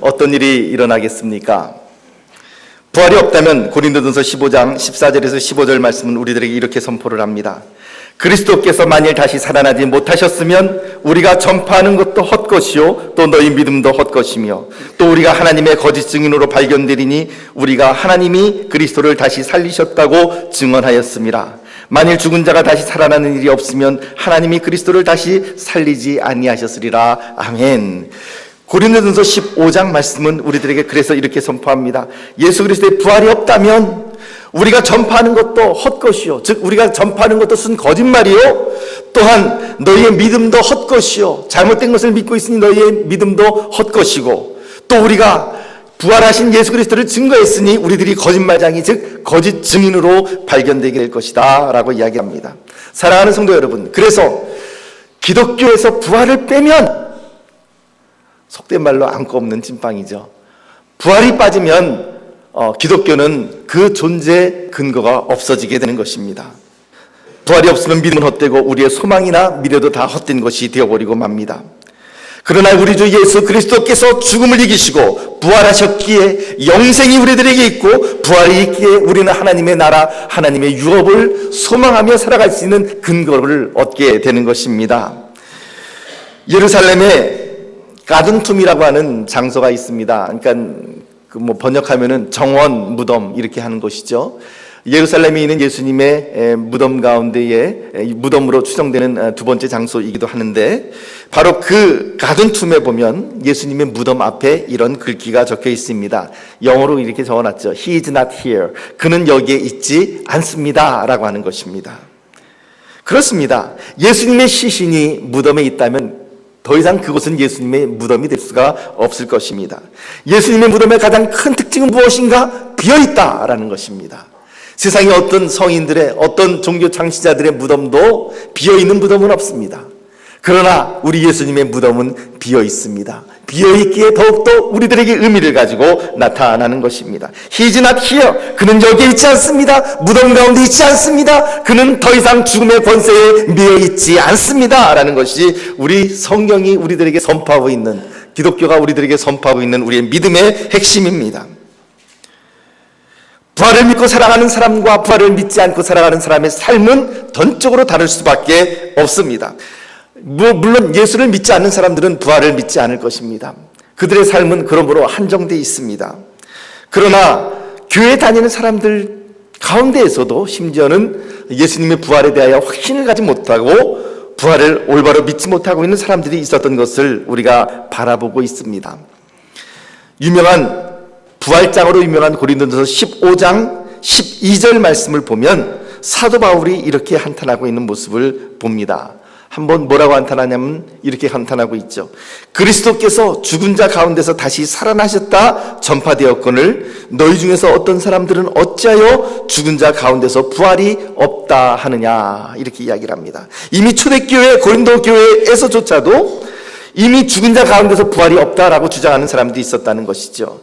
어떤 일이 일어나겠습니까? 부활이 없다면 고린도전서 15장 14절에서 15절 말씀은 우리들에게 이렇게 선포를 합니다. 그리스도께서 만일 다시 살아나지 못하셨으면 우리가 전파하는 것도 헛것이요 또 너희 믿음도 헛것이며 또 우리가 하나님의 거짓 증인으로 발견되리니 우리가 하나님이 그리스도를 다시 살리셨다고 증언하였습니다. 만일 죽은 자가 다시 살아나는 일이 없으면 하나님이 그리스도를 다시 살리지 아니하셨으리라. 아멘. 고린도전서 15장 말씀은 우리들에게 그래서 이렇게 선포합니다. 예수 그리스도의 부활이 없다면 우리가 전파하는 것도 헛것이요 즉 우리가 전파하는 것도 순 거짓말이요 또한 너희의 믿음도 헛것이요 잘못된 것을 믿고 있으니 너희의 믿음도 헛것이고 또 우리가 부활하신 예수 그리스도를 증거했으니 우리들이 거짓말장이 즉 거짓 증인으로 발견되게 될 것이다 라고 이야기합니다. 사랑하는 성도 여러분, 그래서 기독교에서 부활을 빼면 속된 말로 안고 없는 찐빵이죠. 부활이 빠지면 기독교는 그 존재 근거가 없어지게 되는 것입니다. 부활이 없으면 믿음은 헛되고 우리의 소망이나 미래도 다 헛된 것이 되어버리고 맙니다. 그러나 우리 주 예수 그리스도께서 죽음을 이기시고 부활하셨기에 영생이 우리들에게 있고 부활이 있기에 우리는 하나님의 나라, 하나님의 유업을 소망하며 살아갈 수 있는 근거를 얻게 되는 것입니다. 예루살렘에 가든툼이라고 하는 장소가 있습니다. 그러니까 번역하면은 정원 무덤 이렇게 하는 것이죠. 예루살렘에 있는 예수님의 무덤 가운데에 무덤으로 추정되는 두 번째 장소이기도 하는데 바로 그 가든툼에 보면 예수님의 무덤 앞에 이런 글귀가 적혀 있습니다. 영어로 이렇게 적어놨죠. He is not here. 그는 여기에 있지 않습니다 라고 하는 것입니다. 그렇습니다. 예수님의 시신이 무덤에 있다면 더 이상 그곳은 예수님의 무덤이 될 수가 없을 것입니다. 예수님의 무덤의 가장 큰 특징은 무엇인가? 비어있다라는 것입니다. 세상에 어떤 성인들의 어떤 종교 창시자들의 무덤도 비어있는 무덤은 없습니다. 그러나 우리 예수님의 무덤은 비어있습니다. 비어있기에 더욱더 우리들에게 의미를 가지고 나타나는 것입니다. He is not here. 그는 여기에 있지 않습니다. 무덤 가운데 있지 않습니다. 그는 더 이상 죽음의 권세에 매여있지 않습니다 라는 것이 우리 성경이 우리들에게 선포하고 있는, 기독교가 우리들에게 선포하고 있는 우리의 믿음의 핵심입니다. 부활을 믿고 살아가는 사람과 부활을 믿지 않고 살아가는 사람의 삶은 전적으로 다를 수밖에 없습니다. 물론 예수를 믿지 않는 사람들은 부활을 믿지 않을 것입니다. 그들의 삶은 그러므로 한정되어 있습니다. 그러나 교회 다니는 사람들 가운데에서도 심지어는 예수님의 부활에 대하여 확신을 가지 못하고 부활을 올바로 믿지 못하고 있는 사람들이 있었던 것을 우리가 바라보고 있습니다. 부활장으로 유명한 고린도전서 15장 12절 말씀을 보면 사도 바울이 이렇게 한탄하고 있는 모습을 봅니다. 한번 뭐라고 한탄하냐면 이렇게 한탄하고 있죠. 그리스도께서 죽은 자 가운데서 다시 살아나셨다 전파되었거늘 너희 중에서 어떤 사람들은 어찌하여 죽은 자 가운데서 부활이 없다 하느냐 이렇게 이야기를 합니다. 이미 초대교회 고린도 교회에서조차도 이미 죽은 자 가운데서 부활이 없다라고 주장하는 사람도 있었다는 것이죠.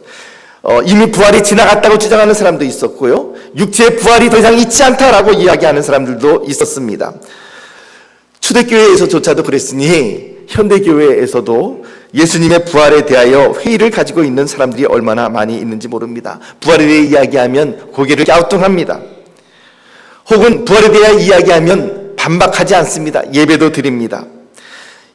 이미 부활이 지나갔다고 주장하는 사람도 있었고요. 육체의 부활이 더 이상 있지 않다라고 이야기하는 사람들도 있었습니다. 초대교회에서조차도 그랬으니 현대교회에서도 예수님의 부활에 대하여 회의를 가지고 있는 사람들이 얼마나 많이 있는지 모릅니다. 부활에 대해 이야기하면 고개를 갸우뚱합니다. 혹은 부활에 대해 이야기하면 반박하지 않습니다. 예배도 드립니다.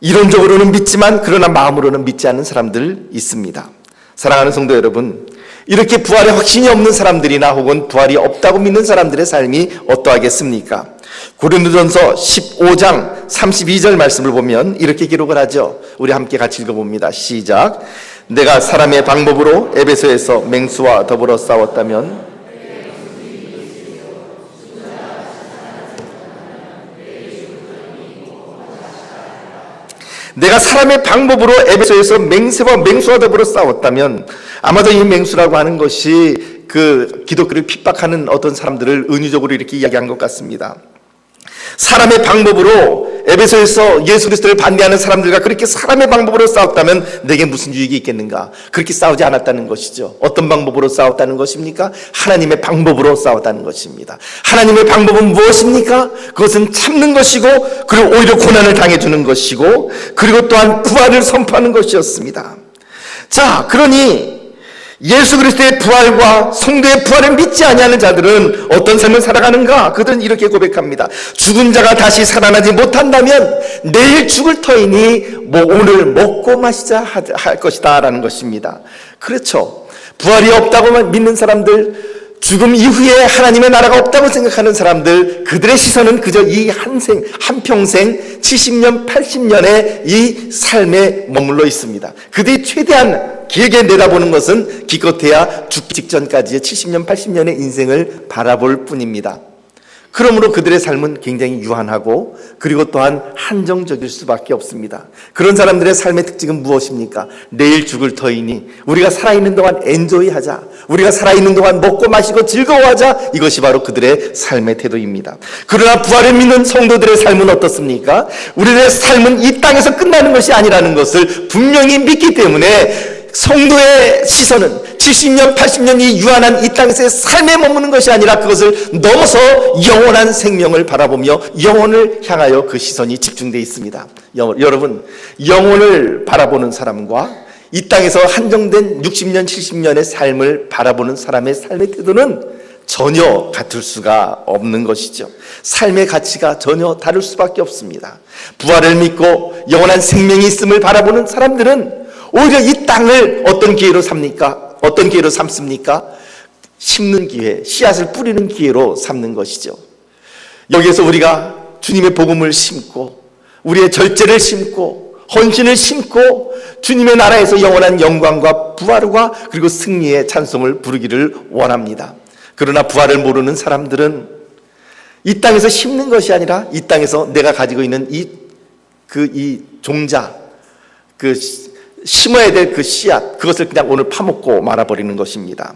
이론적으로는 믿지만 그러나 마음으로는 믿지 않는 사람들 있습니다. 사랑하는 성도 여러분, 이렇게 부활에 확신이 없는 사람들이나 혹은 부활이 없다고 믿는 사람들의 삶이 어떠하겠습니까? 고린도전서 15장 32절 말씀을 보면 이렇게 기록을 하죠. 우리 함께 같이 읽어봅니다. 시작. 내가 사람의 방법으로 에베소에서 맹수와 더불어 싸웠다면 내가 사람의 방법으로 에베소에서 맹수와 더불어 싸웠다면 아마도 이 맹수라고 하는 것이 그 기독교를 핍박하는 어떤 사람들을 은유적으로 이렇게 이야기한 것 같습니다. 사람의 방법으로 에베소에서 예수 그리스도를 반대하는 사람들과 그렇게 사람의 방법으로 싸웠다면 내게 무슨 유익이 있겠는가? 그렇게 싸우지 않았다는 것이죠. 어떤 방법으로 싸웠다는 것입니까? 하나님의 방법으로 싸웠다는 것입니다. 하나님의 방법은 무엇입니까? 그것은 참는 것이고 그리고 오히려 고난을 당해주는 것이고 그리고 또한 부활을 선포하는 것이었습니다. 자, 그러니 예수 그리스도의 부활과 성도의 부활을 믿지 아니하는 자들은 어떤 삶을 살아가는가? 그들은 이렇게 고백합니다. 죽은 자가 다시 살아나지 못한다면 내일 죽을 터이니 오늘 먹고 마시자 할 것이다 라는 것입니다. 그렇죠. 부활이 없다고 믿는 사람들, 죽음 이후에 하나님의 나라가 없다고 생각하는 사람들, 그들의 시선은 그저 이 한평생 70년, 80년의 이 삶에 머물러 있습니다. 그들이 최대한 길게 내다보는 것은 기껏해야 죽기 직전까지의 70년, 80년의 인생을 바라볼 뿐입니다. 그러므로 그들의 삶은 굉장히 유한하고 그리고 또한 한정적일 수밖에 없습니다. 그런 사람들의 삶의 특징은 무엇입니까? 내일 죽을 터이니 우리가 살아있는 동안 엔조이하자, 우리가 살아있는 동안 먹고 마시고 즐거워하자, 이것이 바로 그들의 삶의 태도입니다. 그러나 부활을 믿는 성도들의 삶은 어떻습니까? 우리들의 삶은 이 땅에서 끝나는 것이 아니라는 것을 분명히 믿기 때문에 성도의 시선은 70년, 80년 이 유한한 이 땅에서의 삶에 머무는 것이 아니라 그것을 넘어서 영원한 생명을 바라보며 영혼을 향하여 그 시선이 집중되어 있습니다. 여러분, 영혼을 바라보는 사람과 이 땅에서 한정된 60년, 70년의 삶을 바라보는 사람의 삶의 태도는 전혀 같을 수가 없는 것이죠. 삶의 가치가 전혀 다를 수밖에 없습니다. 부활을 믿고 영원한 생명이 있음을 바라보는 사람들은 오히려 이 땅을 어떤 기회로 삽니까? 어떤 기회로 삼습니까? 심는 기회, 씨앗을 뿌리는 기회로 삼는 것이죠. 여기에서 우리가 주님의 복음을 심고 우리의 절제를 심고 헌신을 심고 주님의 나라에서 영원한 영광과 부활과 그리고 승리의 찬송을 부르기를 원합니다. 그러나 부활을 모르는 사람들은 이 땅에서 심는 것이 아니라 이 땅에서 내가 가지고 있는 이 종자, 심어야 될 그 씨앗, 그것을 그냥 오늘 파먹고 말아버리는 것입니다.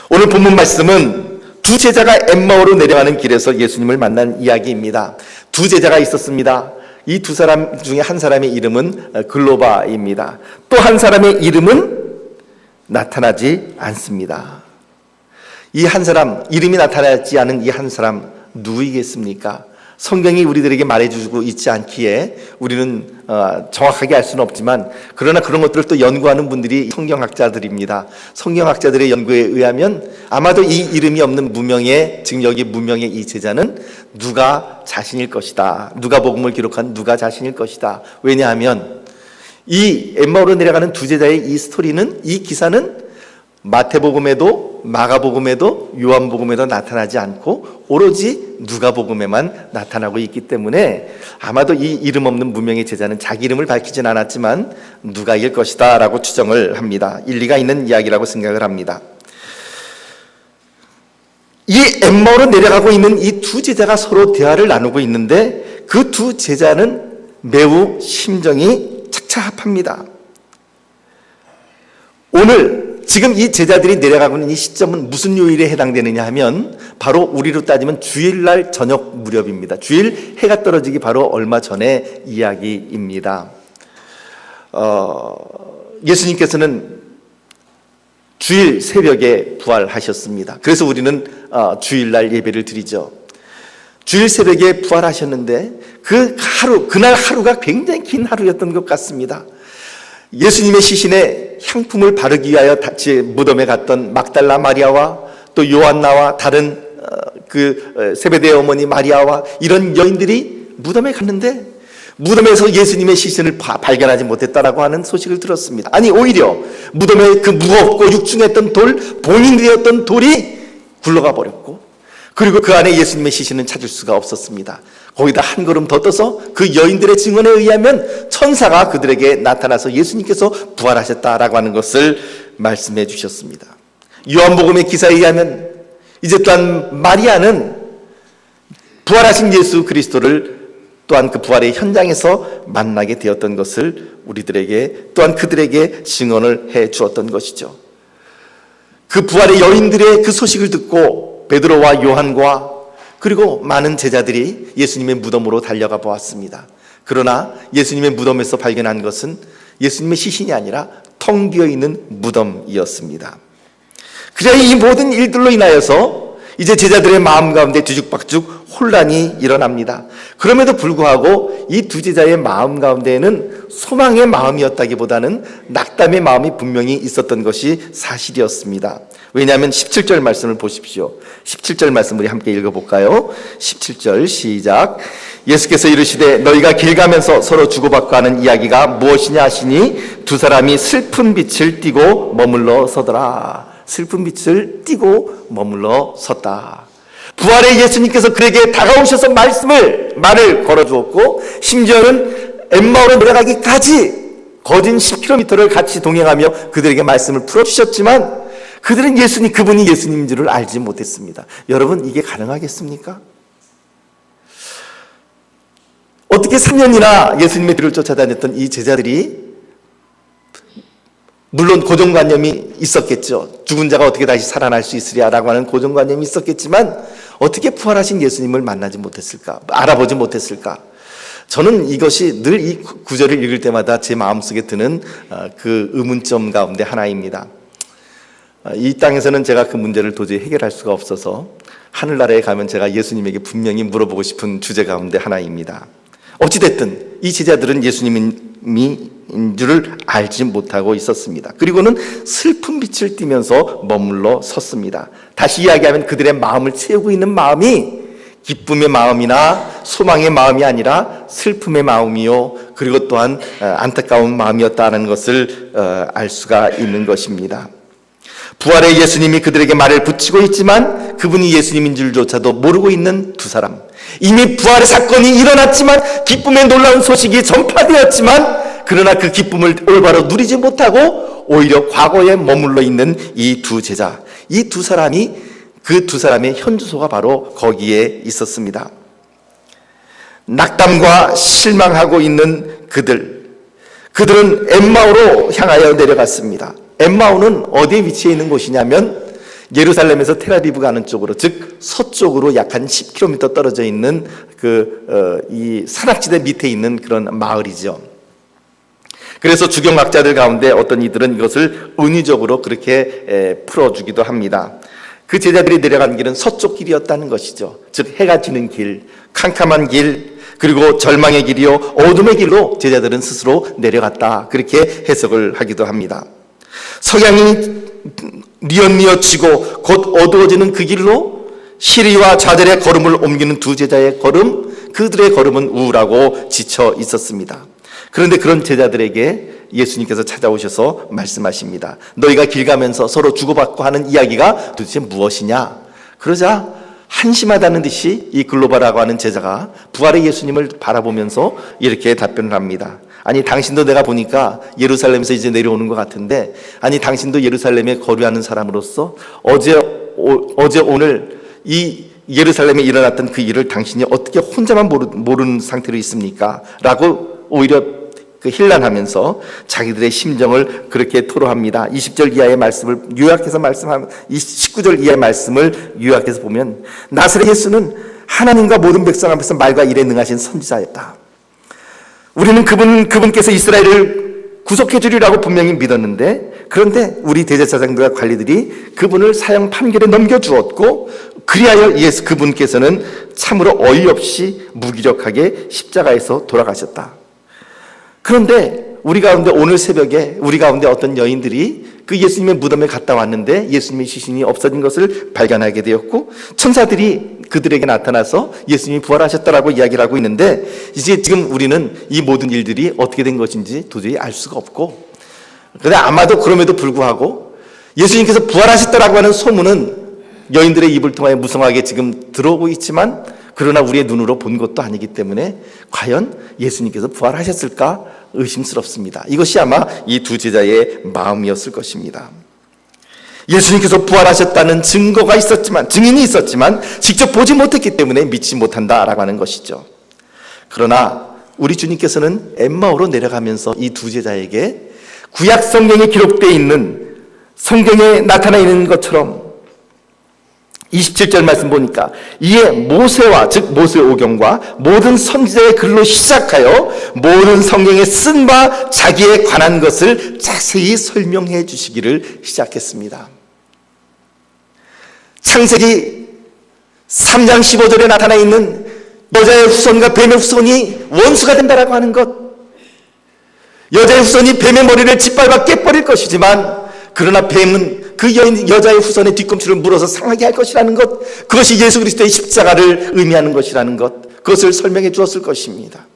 오늘 본문 말씀은 두 제자가 엠마오로 내려가는 길에서 예수님을 만난 이야기입니다. 두 제자가 있었습니다. 이 두 사람 중에 한 사람의 이름은 글로바입니다. 또 한 사람의 이름은 나타나지 않습니다. 이 한 사람, 이름이 나타나지 않은 이 한 사람 누구이겠습니까? 성경이 우리들에게 말해주고 있지 않기에 우리는 정확하게 알 수는 없지만, 그러나 그런 것들을 또 연구하는 분들이 성경학자들입니다. 성경학자들의 연구에 의하면 아마도 이 이름이 없는 무명의, 지금 여기 무명의 이 제자는 누가 자신일 것이다. 누가복음을 기록한 누가 자신일 것이다. 왜냐하면 이 엠마오로 내려가는 두 제자의 이 스토리는, 이 기사는 마태복음에도 마가복음에도 요한복음에도 나타나지 않고 오로지 누가복음에만 나타나고 있기 때문에 아마도 이 이름 없는 무명의 제자는 자기 이름을 밝히진 않았지만 누가일 것이다 라고 추정을 합니다. 일리가 있는 이야기라고 생각을 합니다. 이 엠마오로 내려가고 있는 이 두 제자가 서로 대화를 나누고 있는데 그 두 제자는 매우 심정이 착잡합니다. 오늘 지금 이 제자들이 내려가고 있는 이 시점은 무슨 요일에 해당되느냐 하면 바로 우리로 따지면 주일날 저녁 무렵입니다. 주일 해가 떨어지기 바로 얼마 전의 이야기입니다. 예수님께서는 주일 새벽에 부활하셨습니다. 그래서 우리는 주일날 예배를 드리죠. 주일 새벽에 부활하셨는데 그날 하루가 굉장히 긴 하루였던 것 같습니다. 예수님의 시신에 향품을 바르기 위하여 무덤에 갔던 막달라 마리아와 또 요한나와 다른 세베대의 어머니 마리아와 이런 여인들이 무덤에 갔는데 무덤에서 예수님의 시신을 발견하지 못했다라고 하는 소식을 들었습니다. 아니, 오히려 무덤에 그 무겁고 육중했던 본인이 되었던 돌이 굴러가 버렸고, 그리고 그 안에 예수님의 시신은 찾을 수가 없었습니다. 거기다 한 걸음 더 떠서 그 여인들의 증언에 의하면 천사가 그들에게 나타나서 예수님께서 부활하셨다라고 하는 것을 말씀해 주셨습니다. 요한복음의 기사에 의하면 이제 또한 마리아는 부활하신 예수 그리스도를 또한 그 부활의 현장에서 만나게 되었던 것을 우리들에게 또한 그들에게 증언을 해 주었던 것이죠. 그 부활의 여인들의 그 소식을 듣고 베드로와 요한과 그리고 많은 제자들이 예수님의 무덤으로 달려가 보았습니다. 그러나 예수님의 무덤에서 발견한 것은 예수님의 시신이 아니라 텅 비어 있는 무덤이었습니다. 그래야 이 모든 일들로 인하여서 이제 제자들의 마음 가운데 뒤죽박죽 혼란이 일어납니다. 그럼에도 불구하고 이 두 제자의 마음 가운데에는 소망의 마음이었다기보다는 낙담의 마음이 분명히 있었던 것이 사실이었습니다. 왜냐하면 17절 말씀을 보십시오. 17절 말씀 우리 함께 읽어볼까요? 17절 시작. 예수께서 이르시되 너희가 길 가면서 서로 주고받고 하는 이야기가 무엇이냐 하시니 두 사람이 슬픈 빛을 띠고 머물러 서더라. 슬픈 빛을 띠고 머물러 섰다. 부활의 예수님께서 그에게 다가오셔서 말을 걸어주었고 심지어는 엠마오로 내려가기까지 거진 10km를 같이 동행하며 그들에게 말씀을 풀어주셨지만 그들은 그분이 예수님인 줄을 알지 못했습니다. 여러분, 이게 가능하겠습니까? 어떻게 3년이나 예수님의 뒤를 쫓아다녔던 이 제자들이 물론 고정관념이 있었겠죠. 죽은 자가 어떻게 다시 살아날 수 있으랴라고 하는 고정관념이 있었겠지만 어떻게 부활하신 예수님을 만나지 못했을까? 알아보지 못했을까? 저는 이것이 늘 이 구절을 읽을 때마다 제 마음속에 드는 그 의문점 가운데 하나입니다. 이 땅에서는 제가 그 문제를 도저히 해결할 수가 없어서 하늘나라에 가면 제가 예수님에게 분명히 물어보고 싶은 주제 가운데 하나입니다. 어찌됐든 이 제자들은 예수님인 줄을 알지 못하고 있었습니다. 그리고는 슬픈 빛을 띠면서 머물러 섰습니다. 다시 이야기하면 그들의 마음을 채우고 있는 마음이 기쁨의 마음이나 소망의 마음이 아니라 슬픔의 마음이요, 그리고 또한 안타까운 마음이었다는 것을 알 수가 있는 것입니다. 부활의 예수님이 그들에게 말을 붙이고 있지만 그분이 예수님인 줄조차도 모르고 있는 두 사람, 이미 부활의 사건이 일어났지만 기쁨의 놀라운 소식이 전파되었지만 그러나 그 기쁨을 올바로 누리지 못하고 오히려 과거에 머물러 있는 이 두 제자, 이 두 사람이 그 두 사람의 현주소가 바로 거기에 있었습니다. 낙담과 실망하고 있는 그들은 엠마오로 향하여 내려갔습니다. 엠마오는 어디에 위치해 있는 곳이냐면 예루살렘에서 텔아비브 가는 쪽으로, 즉 서쪽으로 약 한 10km 떨어져 있는 이 산악지대 밑에 있는 그런 마을이죠. 그래서 주경학자들 가운데 어떤 이들은 이것을 은유적으로 그렇게 풀어주기도 합니다. 그 제자들이 내려간 길은 서쪽 길이었다는 것이죠. 즉 해가 지는 길, 캄캄한 길, 그리고 절망의 길이요 어둠의 길로 제자들은 스스로 내려갔다, 그렇게 해석을 하기도 합니다. 석양이 뉘엿뉘엿지고 곧 어두워지는 그 길로 시리와 좌절의 걸음을 옮기는 두 제자의 걸음, 그들의 걸음은 우울하고 지쳐 있었습니다. 그런데 그런 제자들에게 예수님께서 찾아오셔서 말씀하십니다. 너희가 길 가면서 서로 주고받고 하는 이야기가 도대체 무엇이냐? 그러자 한심하다는 듯이 이 글로바라고 하는 제자가 부활의 예수님을 바라보면서 이렇게 답변을 합니다. 아니, 당신도 내가 보니까 예루살렘에서 이제 내려오는 것 같은데, 아니 당신도 예루살렘에 거류하는 사람으로서 어제 오늘 이 예루살렘에 일어났던 그 일을 당신이 어떻게 혼자만 모르는 상태로 있습니까? 라고 오히려 힐난하면서 자기들의 심정을 그렇게 토로합니다. 20절 이하의 말씀을 요약해서 말씀하면, 19절 이하의 말씀을 요약해서 보면 나사렛 예수는 하나님과 모든 백성 앞에서 말과 일에 능하신 선지자였다. 우리는 그분께서 이스라엘을 구속해 주리라고 분명히 믿었는데, 그런데 우리 대제사장들과 관리들이 그분을 사형 판결에 넘겨주었고, 그리하여 그분께서는 참으로 어이없이 무기력하게 십자가에서 돌아가셨다. 그런데 우리 가운데 오늘 새벽에 우리 가운데 어떤 여인들이 그 예수님의 무덤에 갔다 왔는데 예수님의 시신이 없어진 것을 발견하게 되었고, 천사들이 그들에게 나타나서 예수님이 부활하셨다라고 이야기를 하고 있는데, 이제 지금 우리는 이 모든 일들이 어떻게 된 것인지 도저히 알 수가 없고, 그런데 아마도 그럼에도 불구하고 예수님께서 부활하셨다라고 하는 소문은 여인들의 입을 통하여 무성하게 지금 들어오고 있지만, 그러나 우리의 눈으로 본 것도 아니기 때문에 과연 예수님께서 부활하셨을까 의심스럽습니다. 이것이 아마 이 두 제자의 마음이었을 것입니다. 예수님께서 부활하셨다는 증인이 있었지만 직접 보지 못했기 때문에 믿지 못한다라고 하는 것이죠. 그러나 우리 주님께서는 엠마오로 내려가면서 이 두 제자에게 구약 성경에 기록되어 있는, 성경에 나타나 있는 것처럼 27절 말씀 보니까 이에 모세와, 즉 모세오경과 모든 선지자의 글로 시작하여 모든 성경에 쓴 바 자기에 관한 것을 자세히 설명해 주시기를 시작했습니다. 창세기 3장 15절에 나타나 있는 여자의 후손과 뱀의 후손이 원수가 된다라고 하는 것, 여자의 후손이 뱀의 머리를 짓밟아 깨버릴 것이지만 그러나 뱀은 그 여자의 후손의 뒤꿈치를 물어서 상하게 할 것이라는 것, 그것이 예수 그리스도의 십자가를 의미하는 것이라는 것, 그것을 설명해 주었을 것입니다.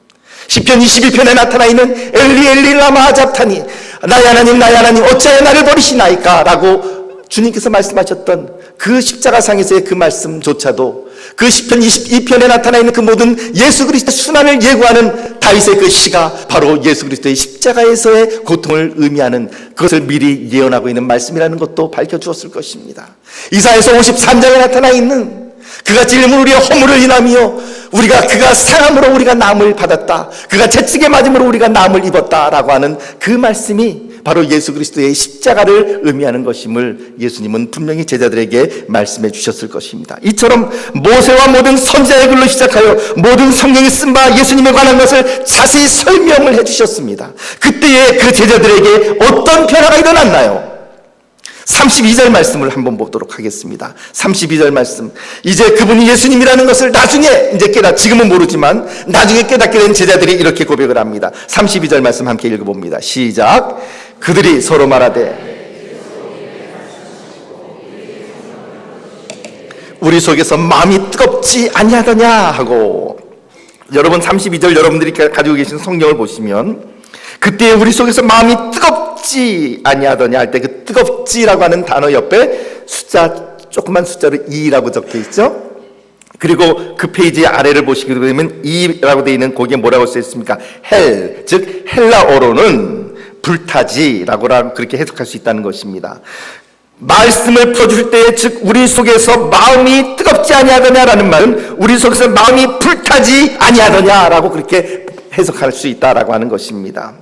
시편 21편에 나타나 있는 엘리 엘리 라마 잡타니, 나의 하나님 어찌하여 나를 버리시나이까 라고 주님께서 말씀하셨던 그 십자가상에서의 그 말씀조차도 그 시편 22편에 나타나 있는 그 모든 예수 그리스도의 순환을 예고하는 다윗의 그 시가 바로 예수 그리스도의 십자가에서의 고통을 의미하는, 그것을 미리 예언하고 있는 말씀이라는 것도 밝혀주었을 것입니다. 이사야서 53장에 나타나 있는 그가 찔림으로 우리의 허물을 인하며 그가 상함으로 우리가 나음을 받았다, 그가 채찍에 맞음으로 우리가 나음을 입었다라고 하는 그 말씀이 바로 예수 그리스도의 십자가를 의미하는 것임을 예수님은 분명히 제자들에게 말씀해 주셨을 것입니다. 이처럼 모세와 모든 선지자의 글로 시작하여 모든 성경에 쓴 바 예수님에 관한 것을 자세히 설명을 해 주셨습니다. 그때에 그 제자들에게 어떤 변화가 일어났나요? 32절 말씀을 한번 보도록 하겠습니다. 32절 말씀. 이제 그분이 예수님이라는 것을 나중에 이제 지금은 모르지만 나중에 깨닫게 된 제자들이 이렇게 고백을 합니다. 32절 말씀 함께 읽어봅니다. 시작. 그들이 서로 말하되 우리 속에서 마음이 뜨겁지 아니하더냐 하고, 여러분 32절 여러분들이 가지고 계신 성경을 보시면 그때 우리 속에서 마음이 뜨겁지 아니하더냐 할 때 그 뜨겁지라고 하는 단어 옆에 조그만 숫자로 2라고 적혀 있죠. 그리고 그 페이지 아래를 보시게 되면 2라고 되어 있는 거기에 뭐라고 써 있습니까? 헬, 즉 헬라어로는 불타지라고 그렇게 해석할 수 있다는 것입니다. 말씀을 풀어줄 때, 즉 우리 속에서 마음이 뜨겁지 아니하더냐라는 말은 우리 속에서 마음이 불타지 아니하더냐라고 그렇게 해석할 수 있다라고 하는 것입니다.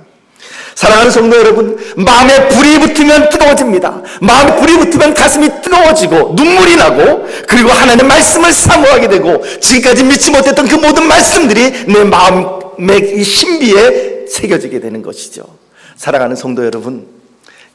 사랑하는 성도 여러분, 마음에 불이 붙으면 뜨거워집니다. 마음에 불이 붙으면 가슴이 뜨거워지고 눈물이 나고, 그리고 하나님의 말씀을 사모하게 되고, 지금까지 믿지 못했던 그 모든 말씀들이 내 마음의 신비에 새겨지게 되는 것이죠. 사랑하는 성도 여러분,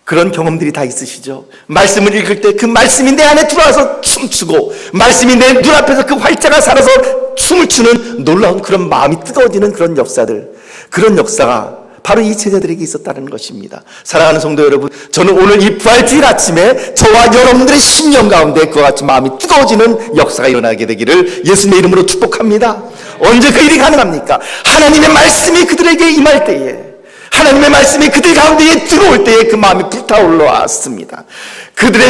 그런 경험들이 다 있으시죠? 말씀을 읽을 때 그 말씀이 내 안에 들어와서 춤추고, 말씀이 내 눈앞에서 그 활자가 살아서 춤을 추는 놀라운 그런 마음이 뜨거워지는 그런 역사들, 그런 역사가 바로 이 제자들에게 있었다는 것입니다. 사랑하는 성도 여러분, 저는 오늘 이 부활주일 아침에 저와 여러분들의 심령 가운데 그와 같이 마음이 뜨거워지는 역사가 일어나게 되기를 예수님의 이름으로 축복합니다. 언제 그 일이 가능합니까? 하나님의 말씀이 그들에게 임할 때에, 하나님의 말씀이 그들 가운데에 들어올 때에 그 마음이 불타올라 왔습니다. 그들의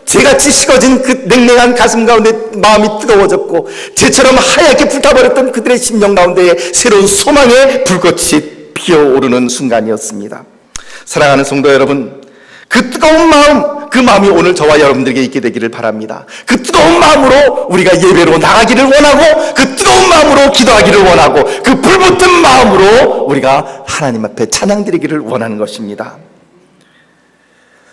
재같이 식어진 그 냉랭한 가슴 가운데 마음이 뜨거워졌고, 재처럼 하얗게 불타버렸던 그들의 심령 가운데에 새로운 소망의 불꽃이 피어오르는 순간이었습니다. 사랑하는 성도 여러분, 그 뜨거운 마음, 그 마음이 오늘 저와 여러분들에게 있게 되기를 바랍니다. 그 뜨거운 마음으로 우리가 예배로 나가기를 원하고, 그 뜨거운 마음으로 기도하기를 원하고, 그 불붙은 마음으로 우리가 하나님 앞에 찬양드리기를 원하는 것입니다.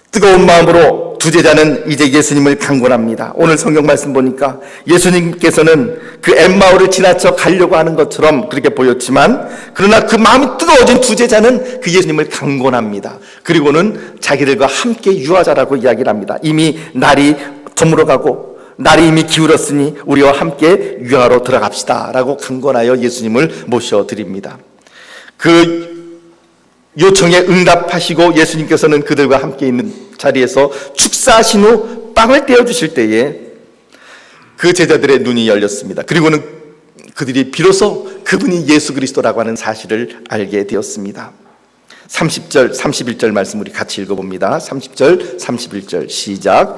뜨거운 마음으로 두 제자는 이제 예수님을 강권합니다. 오늘 성경 말씀 보니까 예수님께서는 그 엠마오를 지나쳐 가려고 하는 것처럼 그렇게 보였지만, 그러나 그 마음이 뜨거워진 두 제자는 그 예수님을 강권합니다. 그리고는 자기들과 함께 유하자라고 이야기를 합니다. 이미 날이 저물어가고 날이 이미 기울었으니 우리와 함께 유하로 들어갑시다 라고 강권하여 예수님을 모셔드립니다. 그 요청에 응답하시고 예수님께서는 그들과 함께 있는 자리에서 축사하신 후 빵을 떼어주실 때에 그 제자들의 눈이 열렸습니다. 그리고는 그들이 비로소 그분이 예수 그리스도라고 하는 사실을 알게 되었습니다. 30절, 31절 말씀 우리 같이 읽어봅니다. 30절, 31절 시작.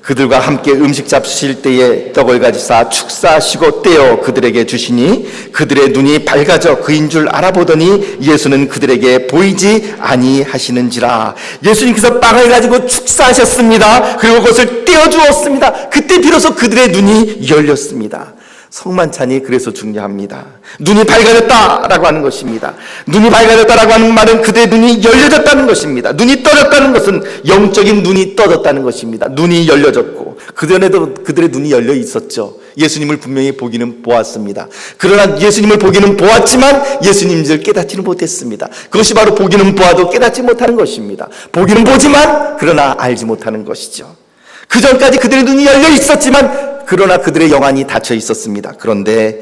그들과 함께 음식 잡수실 때에 떡을 가지사 축사하시고 떼어 그들에게 주시니 그들의 눈이 밝아져 그인 줄 알아보더니 예수는 그들에게 보이지 아니하시는지라. 예수님께서 빵을 가지고 축사하셨습니다. 그리고 그것을 떼어 주었습니다. 그때 비로소 그들의 눈이 열렸습니다. 성만찬이 그래서 중요합니다. 눈이 밝아졌다라고 하는 것입니다. 눈이 밝아졌다라고 하는 말은 그들의 눈이 열려졌다는 것입니다. 눈이 떠졌다는 것은 영적인 눈이 떠졌다는 것입니다. 눈이 열려졌고, 그전에도 그들의 눈이 열려 있었죠. 예수님을 분명히 보기는 보았습니다. 그러나 예수님을 보기는 보았지만 예수님을 깨닫지는 못했습니다. 그것이 바로 보기는 보아도 깨닫지 못하는 것입니다. 보기는 보지만 그러나 알지 못하는 것이죠. 그 전까지 그들의 눈이 열려 있었지만 그러나 그들의 영안이 닫혀 있었습니다. 그런데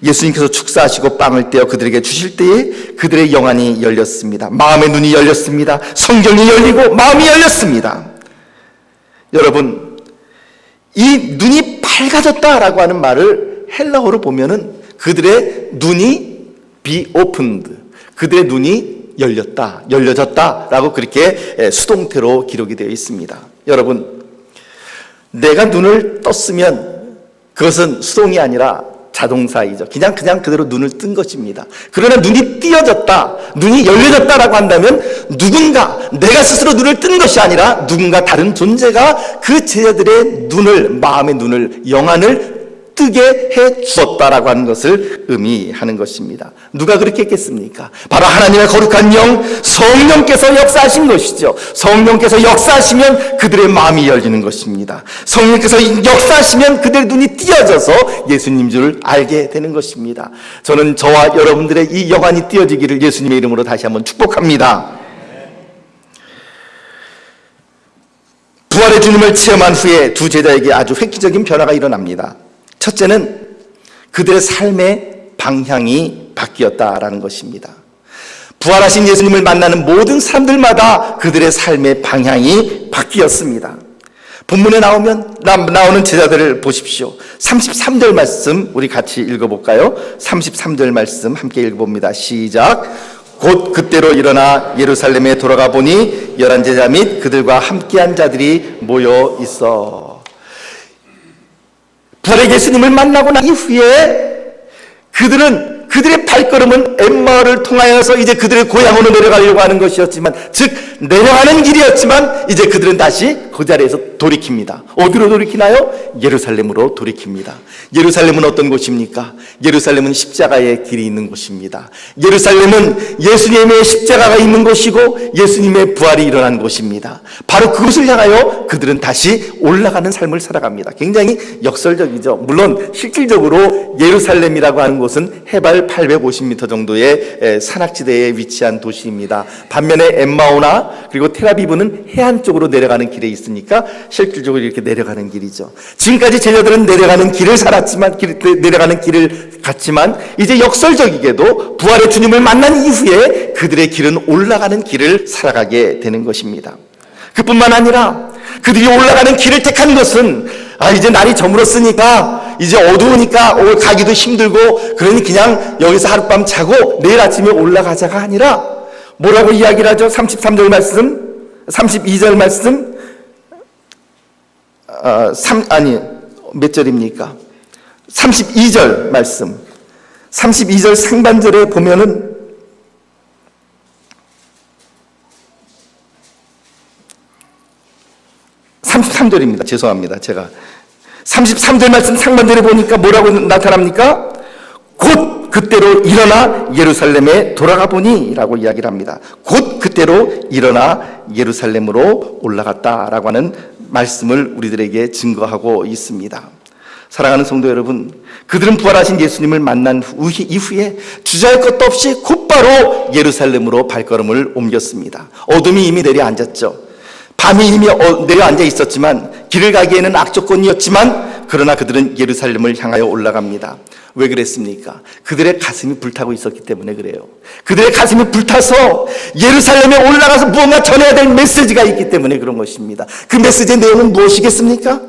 예수님께서 축사하시고 빵을 떼어 그들에게 주실 때에 그들의 영안이 열렸습니다. 마음의 눈이 열렸습니다. 성경이 열리고 마음이 열렸습니다. 여러분, 이 눈이 밝아졌다라고 하는 말을 헬라어로 보면은 그들의 눈이 be opened, 그들의 눈이 열렸다, 열려졌다라고 그렇게 수동태로 기록이 되어 있습니다. 여러분, 내가 눈을 떴으면 그것은 수동이 아니라 자동사이죠. 그냥 그대로 눈을 뜬 것입니다. 그러나 눈이 띄어졌다, 눈이 열려졌다라고 한다면 누군가, 내가 스스로 눈을 뜬 것이 아니라 누군가 다른 존재가 그 제자들의 눈을, 마음의 눈을, 영안을 뜨게 해 주었다라고 하는 것을 의미하는 것입니다. 누가 그렇게 했겠습니까? 바로 하나님의 거룩한 영, 성령께서 역사하신 것이죠. 성령께서 역사하시면 그들의 마음이 열리는 것입니다. 성령께서 역사하시면 그들의 눈이 띄어져서 예수님 줄 알게 되는 것입니다. 저는 저와 여러분들의 이 영안이 띄어지기를 예수님의 이름으로 다시 한번 축복합니다. 부활의 주님을 체험한 후에 두 제자에게 아주 획기적인 변화가 일어납니다. 첫째는 그들의 삶의 방향이 바뀌었다라는 것입니다. 부활하신 예수님을 만나는 모든 사람들마다 그들의 삶의 방향이 바뀌었습니다. 본문에 나오는 제자들을 보십시오. 33절 말씀 우리 같이 읽어볼까요? 33절 말씀 함께 읽어봅니다. 시작. 곧 그때로 일어나 예루살렘에 돌아가 보니 11제자 및 그들과 함께한 자들이 모여 있어. 부활의 예수님을 만나고 난 이후에 그들의 발걸음은 엠마오를 통하여서 이제 그들의 고향으로 내려가려고 하는 것이었지만, 즉 내려가는 길이었지만 이제 그들은 다시 그 자리에서 돌이킵니다. 어디로 돌이키나요? 예루살렘으로 돌이킵니다. 예루살렘은 어떤 곳입니까? 예루살렘은 십자가의 길이 있는 곳입니다. 예루살렘은 예수님의 십자가가 있는 곳이고 예수님의 부활이 일어난 곳입니다. 바로 그곳을 향하여 그들은 다시 올라가는 삶을 살아갑니다. 굉장히 역설적이죠. 물론 실질적으로 예루살렘이라고 하는 곳은 해발 850m 정도의 산악지대에 위치한 도시입니다. 반면에 엠마오나 그리고 텔아비브는 해안 쪽으로 내려가는 길에 있으니까 실질적으로 이렇게 내려가는 길이죠. 지금까지 제자들은 내려가는 길을 갔지만 이제 역설적이게도 부활의 주님을 만난 이후에 그들의 길은 올라가는 길을 살아가게 되는 것입니다. 그뿐만 아니라 그들이 올라가는 길을 택한 것은 이제 날이 저물었으니까 이제 어두우니까 가기도 힘들고 그러니 그냥 여기서 하룻밤 자고 내일 아침에 올라가자가 아니라 뭐라고 이야기를 하죠? 33절 말씀, 32절 말씀, 몇 절입니까? 32절 말씀, 32절 상반절에 보면은 33절입니다. 죄송합니다. 제가 33절 말씀 상반절에 보니까 뭐라고 나타납니까? 곧 그때로 일어나 예루살렘에 돌아가 보니 라고 이야기를 합니다. 곧 그때로 일어나 예루살렘으로 올라갔다라고 하는 말씀을 우리들에게 증거하고 있습니다. 사랑하는 성도 여러분, 그들은 부활하신 예수님을 만난 이후에 주저할 것도 없이 곧바로 예루살렘으로 발걸음을 옮겼습니다. 어둠이 이미 내려앉았죠. 밤이 이미 내려앉아 있었지만 길을 가기에는 악조건이었지만 그러나 그들은 예루살렘을 향하여 올라갑니다. 왜 그랬습니까? 그들의 가슴이 불타고 있었기 때문에 그래요. 그들의 가슴이 불타서 예루살렘에 올라가서 무언가 전해야 될 메시지가 있기 때문에 그런 것입니다. 그 메시지의 내용은 무엇이겠습니까?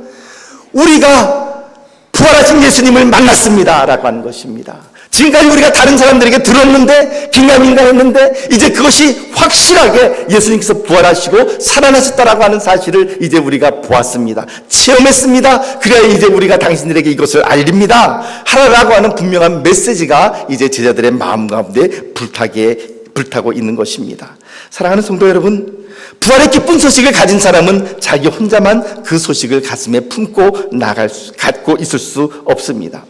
우리가 부활하신 예수님을 만났습니다 라고 하는 것입니다. 지금까지 우리가 다른 사람들에게 들었는데 긴가민가 했는데 이제 그것이 확실하게 예수님께서 부활하시고 살아나셨다라고 하는 사실을 이제 우리가 보았습니다. 체험했습니다. 그래야 이제 우리가 당신들에게 이것을 알립니다 하라고 하는 분명한 메시지가 이제 제자들의 마음 가운데 불타고 있는 것입니다. 사랑하는 성도 여러분, 부활의 기쁜 소식을 가진 사람은 자기 혼자만 그 소식을 가슴에 갖고 있을 수 없습니다.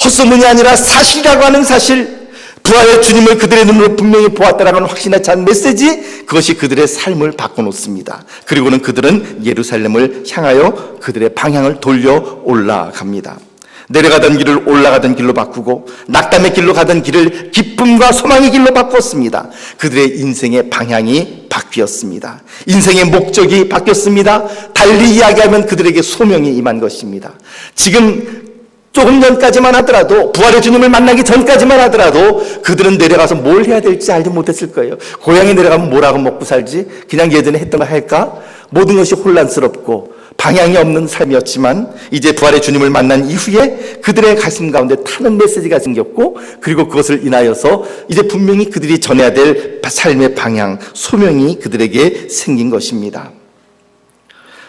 헛소문이 아니라 사실이라고 하는 사실, 부활의 주님을 그들의 눈으로 분명히 보았다라고 하는 확신에 찬 메시지, 그것이 그들의 삶을 바꿔놓습니다. 그리고는 그들은 예루살렘을 향하여 그들의 방향을 돌려 올라갑니다. 내려가던 길을 올라가던 길로 바꾸고 낙담의 길로 가던 길을 기쁨과 소망의 길로 바꿨습니다. 그들의 인생의 방향이 바뀌었습니다. 인생의 목적이 바뀌었습니다. 달리 이야기하면 그들에게 소명이 임한 것입니다. 지금 조금 전까지만 하더라도, 부활의 주님을 만나기 전까지만 하더라도 그들은 내려가서 뭘 해야 될지 알지 못했을 거예요. 고향에 내려가면 뭐라고 먹고 살지? 그냥 예전에 했던 거 할까? 모든 것이 혼란스럽고 방향이 없는 삶이었지만 이제 부활의 주님을 만난 이후에 그들의 가슴 가운데 타는 메시지가 생겼고, 그리고 그것을 인하여서 이제 분명히 그들이 전해야 될 삶의 방향, 소명이 그들에게 생긴 것입니다.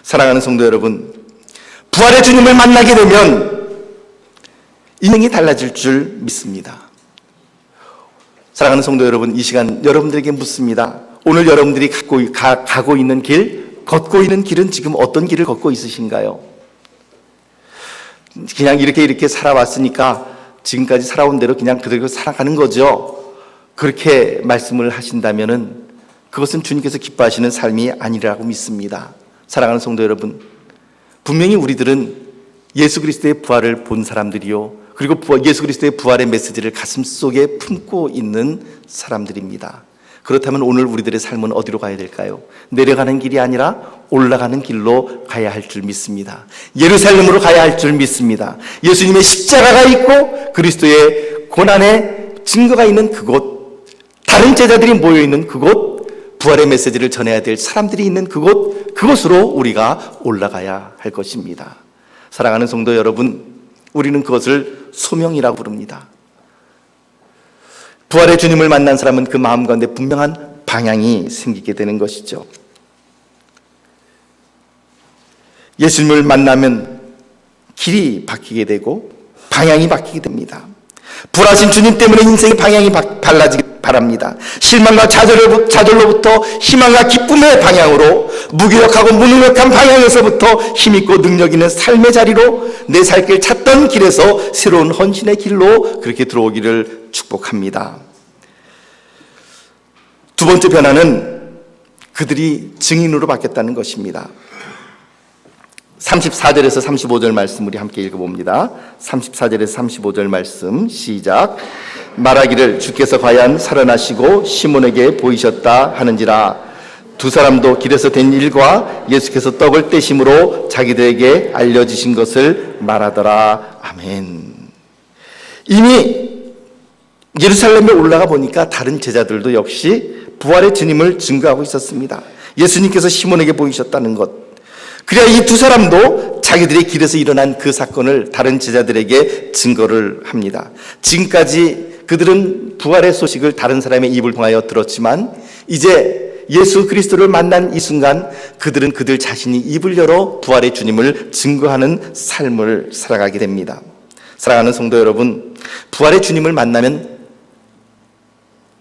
사랑하는 성도 여러분, 부활의 주님을 만나게 되면 인생이 달라질 줄 믿습니다. 사랑하는 성도 여러분, 이 시간 여러분들에게 묻습니다. 오늘 여러분들이 가고 있는 길, 걷고 있는 길은 지금 어떤 길을 걷고 있으신가요? 그냥 이렇게 살아왔으니까 지금까지 살아온 대로 그냥 그대로 살아가는 거죠. 그렇게 말씀을 하신다면은 그것은 주님께서 기뻐하시는 삶이 아니라고 믿습니다. 사랑하는 성도 여러분, 분명히 우리들은 예수 그리스도의 부활을 본 사람들이요, 그리고 예수 그리스도의 부활의 메시지를 가슴속에 품고 있는 사람들입니다. 그렇다면 오늘 우리들의 삶은 어디로 가야 될까요? 내려가는 길이 아니라 올라가는 길로 가야 할 줄 믿습니다. 예루살렘으로 가야 할 줄 믿습니다. 예수님의 십자가가 있고 그리스도의 고난의 증거가 있는 그곳, 다른 제자들이 모여있는 그곳, 부활의 메시지를 전해야 될 사람들이 있는 그곳으로 우리가 올라가야 할 것입니다. 사랑하는 성도 여러분, 우리는 그것을 소명이라고 부릅니다. 부활의 주님을 만난 사람은 그 마음 가운데 분명한 방향이 생기게 되는 것이죠. 예수님을 만나면 길이 바뀌게 되고 방향이 바뀌게 됩니다. 부활하신 주님 때문에 인생의 방향이 달라지기 바랍니다. 실망과 좌절로부터 희망과 기쁨의 방향으로, 무기력하고 무능력한 방향에서부터 힘있고 능력 있는 삶의 자리로, 내 살 길 찾던 길에서 새로운 헌신의 길로 그렇게 들어오기를 축복합니다. 두 번째 변화는 그들이 증인으로 바뀌었다는 것입니다. 34절에서 35절 말씀 우리 함께 읽어봅니다. 34절에서 35절 말씀 시작. 말하기를 주께서 과연 살아나시고 시몬에게 보이셨다 하는지라. 두 사람도 길에서 된 일과 예수께서 떡을 떼심으로 자기들에게 알려주신 것을 말하더라. 아멘. 이미 예루살렘에 올라가 보니까 다른 제자들도 역시 부활의 주님을 증거하고 있었습니다. 예수님께서 시몬에게 보이셨다는 것, 그래야 이 두 사람도 자기들의 길에서 일어난 그 사건을 다른 제자들에게 증거를 합니다. 지금까지 그들은 부활의 소식을 다른 사람의 입을 통하여 들었지만 이제 예수 그리스도를 만난 이 순간 그들은 그들 자신이 입을 열어 부활의 주님을 증거하는 삶을 살아가게 됩니다. 사랑하는 성도 여러분, 부활의 주님을 만나면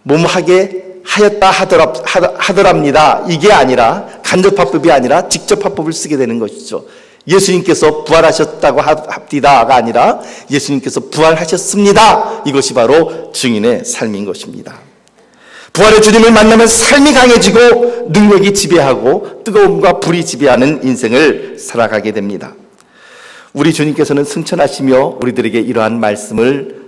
몸하게 하였다 하더랍니다. 이게 아니라 간접화법이 아니라 직접화법을 쓰게 되는 것이죠. 예수님께서 부활하셨다고 합디다가 아니라 예수님께서 부활하셨습니다. 이것이 바로 증인의 삶인 것입니다. 부활의 주님을 만나면 삶이 강해지고 능력이 지배하고 뜨거움과 불이 지배하는 인생을 살아가게 됩니다. 우리 주님께서는 승천하시며 우리들에게 이러한 말씀을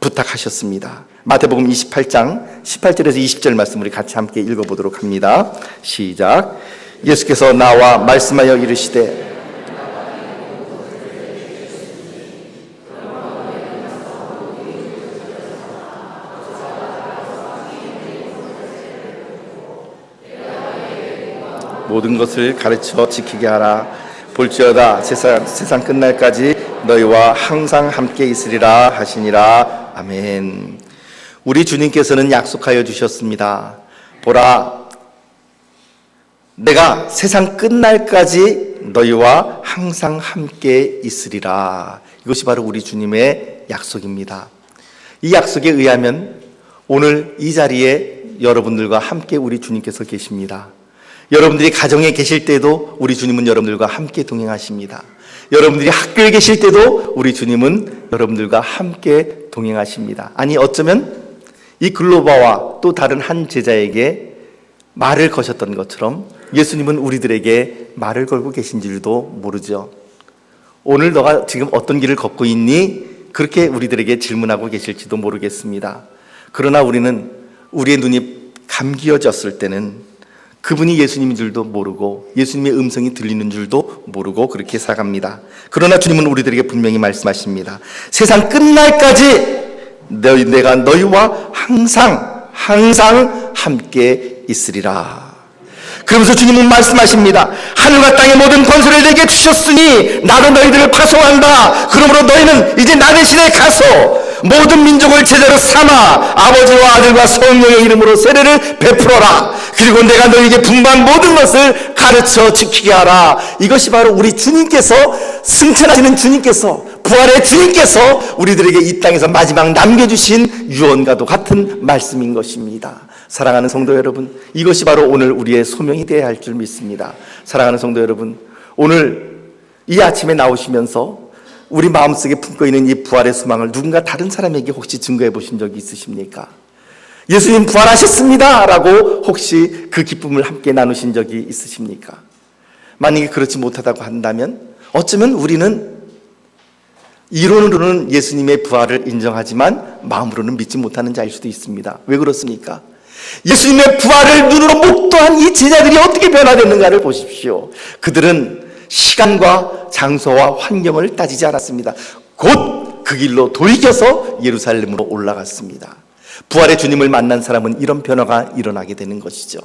부탁하셨습니다. 마태복음 28장 18절에서 20절 말씀 우리 같이 함께 읽어보도록 합니다. 시작. 예수께서 나와 말씀하여 이르시되 모든 것을 가르쳐 지키게 하라. 볼지어다 세상 끝날까지 너희와 항상 함께 있으리라 하시니라. 아멘. 우리 주님께서는 약속하여 주셨습니다. 보라, 내가 세상 끝날까지 너희와 항상 함께 있으리라. 이것이 바로 우리 주님의 약속입니다. 이 약속에 의하면 오늘 이 자리에 여러분들과 함께 우리 주님께서 계십니다. 여러분들이 가정에 계실 때도 우리 주님은 여러분들과 함께 동행하십니다. 여러분들이 학교에 계실 때도 우리 주님은 여러분들과 함께 동행하십니다. 아니, 어쩌면 이 글로바와 또 다른 한 제자에게 말을 거셨던 것처럼 예수님은 우리들에게 말을 걸고 계신 줄도 모르죠. 오늘 너가 지금 어떤 길을 걷고 있니? 그렇게 우리들에게 질문하고 계실지도 모르겠습니다. 그러나 우리는 우리의 눈이 감기어졌을 때는 그분이 예수님인 줄도 모르고 예수님의 음성이 들리는 줄도 모르고 그렇게 살아갑니다. 그러나 주님은 우리들에게 분명히 말씀하십니다. 세상 끝날까지 내가 너희와 항상 함께 있으리라. 그러면서 주님은 말씀하십니다. 하늘과 땅의 모든 권세를 내게 주셨으니 나도 너희들을 파송한다. 그러므로 너희는 이제 나 대신에 가서 모든 민족을 제자로 삼아 아버지와 아들과 성령의 이름으로 세례를 베풀어라. 그리고 내가 너희에게 분부한 모든 것을 가르쳐 지키게 하라. 이것이 바로 우리 주님께서, 승천하시는 주님께서, 부활의 주님께서 우리들에게 이 땅에서 마지막 남겨주신 유언과도 같은 말씀인 것입니다. 사랑하는 성도 여러분, 이것이 바로 오늘 우리의 소명이 되어야 할 줄 믿습니다. 사랑하는 성도 여러분, 오늘 이 아침에 나오시면서 우리 마음속에 품고 있는 이 부활의 소망을 누군가 다른 사람에게 혹시 증거해 보신 적이 있으십니까? 예수님 부활하셨습니다 라고 혹시 그 기쁨을 함께 나누신 적이 있으십니까? 만약에 그렇지 못하다고 한다면 어쩌면 우리는 이론으로는 예수님의 부활을 인정하지만 마음으로는 믿지 못하는 자일 수도 있습니다. 왜 그렇습니까? 예수님의 부활을 눈으로 목도한 이 제자들이 어떻게 변화됐는가를 보십시오. 그들은 시간과 장소와 환경을 따지지 않았습니다. 곧 그 길로 돌이켜서 예루살렘으로 올라갔습니다. 부활의 주님을 만난 사람은 이런 변화가 일어나게 되는 것이죠.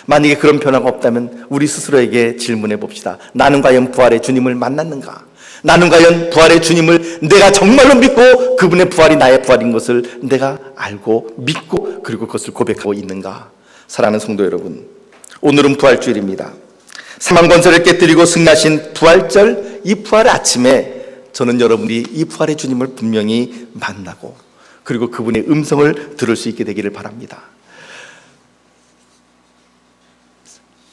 만약에 그런 변화가 없다면 우리 스스로에게 질문해 봅시다. 나는 과연 부활의 주님을 만났는가? 나는 과연 부활의 주님을 내가 정말로 믿고 그분의 부활이 나의 부활인 것을 내가 알고 믿고 그리고 그것을 고백하고 있는가? 사랑하는 성도 여러분, 오늘은 부활주일입니다. 사망 권세를 깨뜨리고 승리하신 부활절, 이 부활의 아침에 저는 여러분이 이 부활의 주님을 분명히 만나고 그리고 그분의 음성을 들을 수 있게 되기를 바랍니다.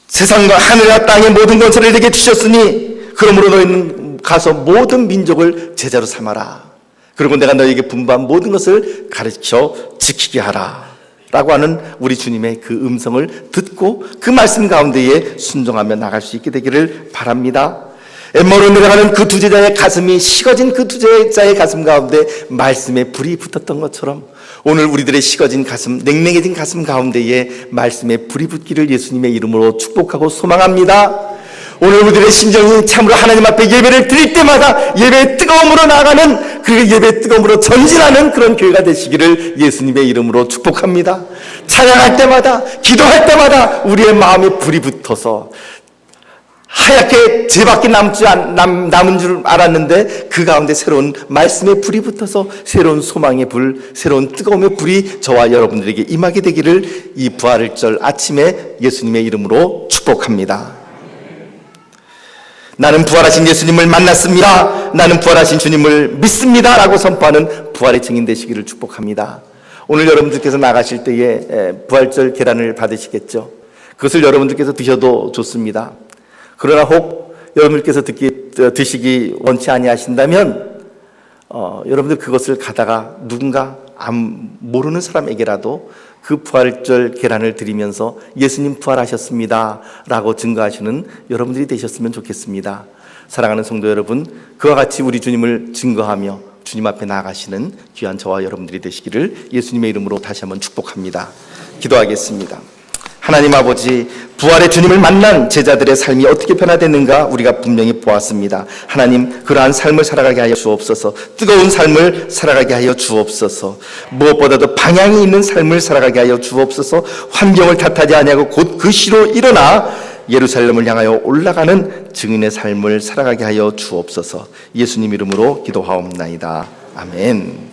세상과 하늘과 땅의 모든 권세를 내게 주셨으니 그러므로 너희는 가서 모든 민족을 제자로 삼아라. 그리고 내가 너희에게 분부한 모든 것을 가르쳐 지키게 하라 라고 하는 우리 주님의 그 음성을 듣고 그 말씀 가운데에 순종하며 나갈 수 있게 되기를 바랍니다. 엠마오로 내려가는 그 두 제자의 가슴이 식어진 그 두 제자의 가슴 가운데 말씀의 불이 붙었던 것처럼 오늘 우리들의 식어진 가슴, 냉랭해진 가슴 가운데에 말씀의 불이 붙기를 예수님의 이름으로 축복하고 소망합니다. 오늘 우리들의 심정이 참으로 하나님 앞에 예배를 드릴 때마다 예배의 뜨거움으로 나가는, 그리고 예배의 뜨거움으로 전진하는 그런 교회가 되시기를 예수님의 이름으로 축복합니다. 찬양할 때마다, 기도할 때마다 우리의 마음에 불이 붙어서 하얗게 죄밖에 남은 줄 알았는데 그 가운데 새로운 말씀의 불이 붙어서 새로운 소망의 불, 새로운 뜨거움의 불이 저와 여러분들에게 임하게 되기를 이 부활절 아침에 예수님의 이름으로 축복합니다. 나는 부활하신 예수님을 만났습니다. 나는 부활하신 주님을 믿습니다 라고 선포하는 부활의 증인 되시기를 축복합니다. 오늘 여러분들께서 나가실 때에 부활절 계란을 받으시겠죠. 그것을 여러분들께서 드셔도 좋습니다. 그러나 혹 여러분들께서 드시기 원치 아니하신다면 여러분들 그것을 가다가 누군가 모르는 사람에게라도 그 부활절 계란을 드리면서 예수님 부활하셨습니다 라고 증거하시는 여러분들이 되셨으면 좋겠습니다. 사랑하는 성도 여러분, 그와 같이 우리 주님을 증거하며 주님 앞에 나아가시는 귀한 저와 여러분들이 되시기를 예수님의 이름으로 다시 한번 축복합니다. 기도하겠습니다. 하나님 아버지, 부활의 주님을 만난 제자들의 삶이 어떻게 변화됐는가 우리가 분명히 보았습니다. 하나님, 그러한 삶을 살아가게 하여 주옵소서. 뜨거운 삶을 살아가게 하여 주옵소서. 무엇보다도 방향이 있는 삶을 살아가게 하여 주옵소서. 환경을 탓하지 아니하고 곧 그 시로 일어나 예루살렘을 향하여 올라가는 증인의 삶을 살아가게 하여 주옵소서. 예수님 이름으로 기도하옵나이다. 아멘.